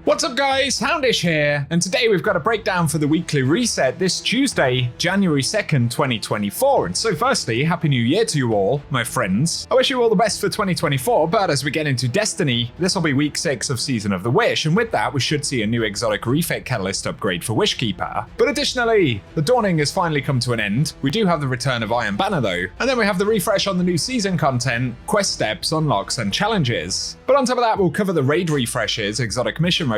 What's up guys, Houndish here, and today we've got a breakdown for the weekly reset this Tuesday, January 2nd, 2024. And so firstly, Happy New Year to you all, my friends. I wish you all the best for 2024, but as we get into Destiny, this will be week 6 of Season of the Wish, and with that we should see a new exotic refit catalyst upgrade for Wishkeeper. But additionally, the Dawning has finally come to an end. We do have the return of Iron Banner though, and then we have the refresh on the new season content, quest steps, unlocks, and challenges. But on top of that, we'll cover the raid refreshes, exotic mission rotator,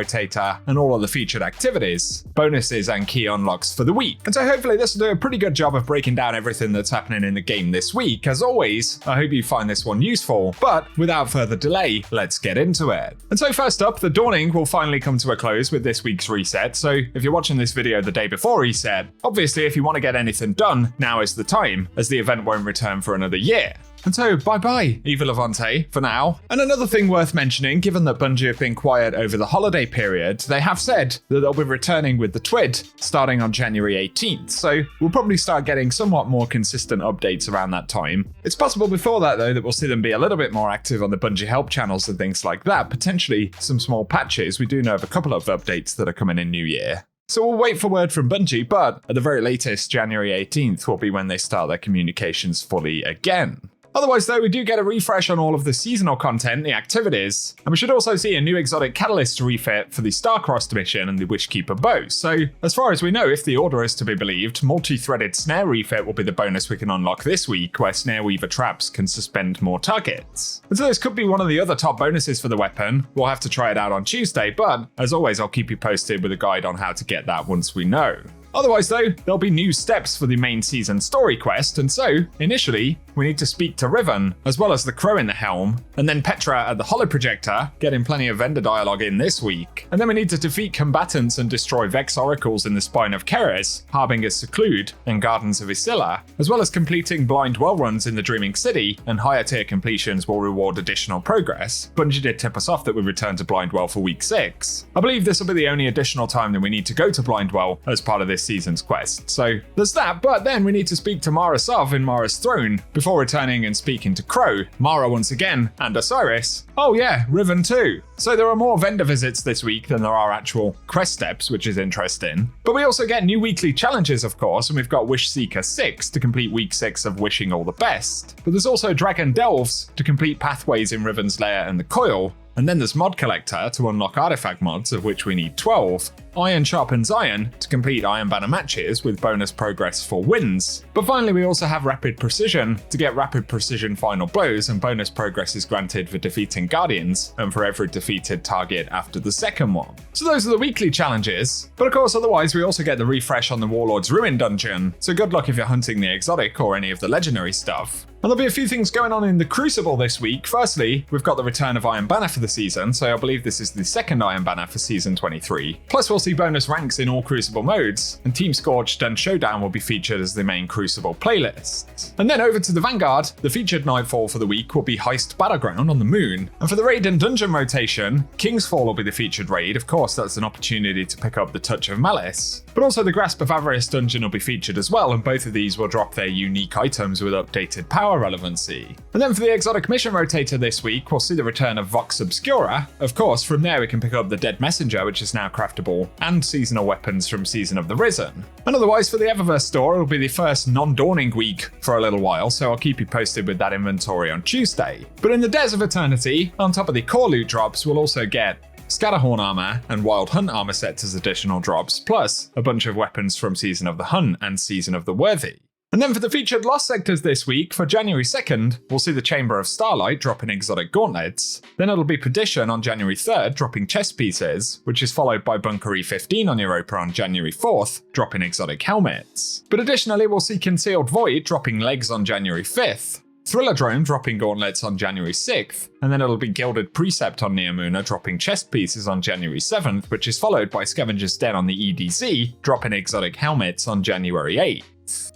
and all of the featured activities, bonuses, and key unlocks for the week. And so hopefully this will do a pretty good job of breaking down everything that's happening in the game this week. As always, I hope you find this one useful, but without further delay, let's get into it. And so first up, the Dawning will finally come to a close with this week's reset. So if you're watching this video the day before reset, obviously if you want to get anything done, now is the time, as the event won't return for another year. And so, bye-bye, Eva Levante, for now. And another thing worth mentioning, given that Bungie have been quiet over the holiday period, they have said that they'll be returning with the TWID starting on January 18th, so we'll probably start getting somewhat more consistent updates around that time. It's possible before that, though, that we'll see them be a little bit more active on the Bungie help channels and things like that, potentially some small patches. We do know of a couple of updates that are coming in New Year. So we'll wait for word from Bungie, but at the very latest, January 18th will be when they start their communications fully again. Otherwise though, we do get a refresh on all of the seasonal content, the activities, and we should also see a new exotic catalyst refit for the Star-Crossed mission and the Wishkeeper bow. So as far as we know, if the order is to be believed, multi-threaded snare refit will be the bonus we can unlock this week, where snare weaver traps can suspend more targets. And so this could be one of the other top bonuses for the weapon. We'll have to try it out on Tuesday, but as always, I'll keep you posted with a guide on how to get that once we know. Otherwise though, there'll be new steps for the main season story quest, and so, initially, we need to speak to Riven, as well as the Crow in the Helm, and then Petra at the Holoprojector, getting plenty of vendor dialogue in this week. And then we need to defeat combatants and destroy Vex Oracles in the Spine of Keres, Harbinger's Seclude, and Gardens of Isilla, as well as completing blind well runs in the Dreaming City, and higher tier completions will reward additional progress. Bungie did tip us off that we return to Blindwell for week 6. I believe this will be the only additional time that we need to go to Blindwell as part of this season's quest. So there's that, but then we need to speak to Mara Sov in Mara's throne before returning and speaking to Crow, Mara once again, and Osiris. Oh yeah, Riven too. So there are more vendor visits this week than there are actual quest steps, which is interesting. But we also get new weekly challenges, of course, and we've got Wish Seeker 6 to complete week 6 of Wishing All the Best. But there's also Dragon Delves to complete pathways in Riven's Lair and the Coil. And then there's Mod Collector to unlock artifact mods, of which we need 12. Iron Sharpens Iron to complete Iron Banner matches with bonus progress for wins. But finally we also have Rapid Precision to get Rapid Precision final blows, and bonus progress is granted for defeating Guardians and for every defeated target after the second one. So those are the weekly challenges. But of course otherwise we also get the refresh on the Warlord's Ruin dungeon, so good luck if you're hunting the exotic or any of the legendary stuff. And there'll be a few things going on in the Crucible this week. Firstly, we've got the return of Iron Banner for the season, so I believe this is the second Iron Banner for Season 23. Plus we'll see bonus ranks in all Crucible modes, and Team Scorched and Showdown will be featured as the main Crucible playlists. And then over to the Vanguard, the featured Nightfall for the week will be Heist Battleground on the Moon. And for the raid and dungeon rotation, King's Fall will be the featured raid. Of course, that's an opportunity to pick up the Touch of Malice. But also the Grasp of Avarice dungeon will be featured as well, and both of these will drop their unique items with updated power relevancy. And then for the exotic mission rotator this week, we'll see the return of Vox Obscura. Of course, from there we can pick up the Dead Messenger, which is now craftable, and seasonal weapons from Season of the Risen. And otherwise for the Eververse store, it'll be the first non-Dawning week for a little while, so I'll keep you posted with that inventory on Tuesday. But in the Days of Eternity, on top of the core loot drops, we'll also get Scatterhorn armor and Wild Hunt armor sets as additional drops, plus a bunch of weapons from Season of the Hunt and Season of the Worthy. And then for the featured Lost Sectors this week, for January 2nd, we'll see the Chamber of Starlight dropping exotic gauntlets. Then it'll be Perdition on January 3rd, dropping chest pieces, which is followed by Bunker E15 on Europa on January 4th, dropping exotic helmets. But additionally, we'll see Concealed Void dropping legs on January 5th, Thriller Drone dropping gauntlets on January 6th, and then it'll be Gilded Precept on Neomuna dropping chest pieces on January 7th, which is followed by Scavenger's Den on the EDZ, dropping exotic helmets on January 8th.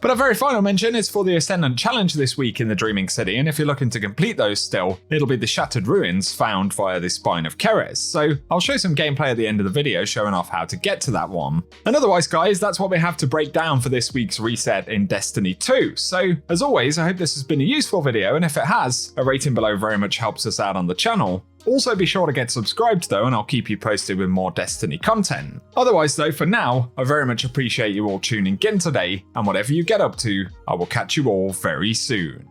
But our very final mention is for the Ascendant Challenge this week in the Dreaming City, and if you're looking to complete those still, it'll be the Shattered Ruins found via the Spine of Keres. So I'll show some gameplay at the end of the video showing off how to get to that one. And otherwise guys, that's what we have to break down for this week's reset in Destiny 2. So as always, I hope this has been a useful video, and if it has, a rating below very much helps us out on the channel. Also be sure to get subscribed though, and I'll keep you posted with more Destiny content. Otherwise though, for now, I very much appreciate you all tuning in today, and whatever you get up to, I will catch you all very soon.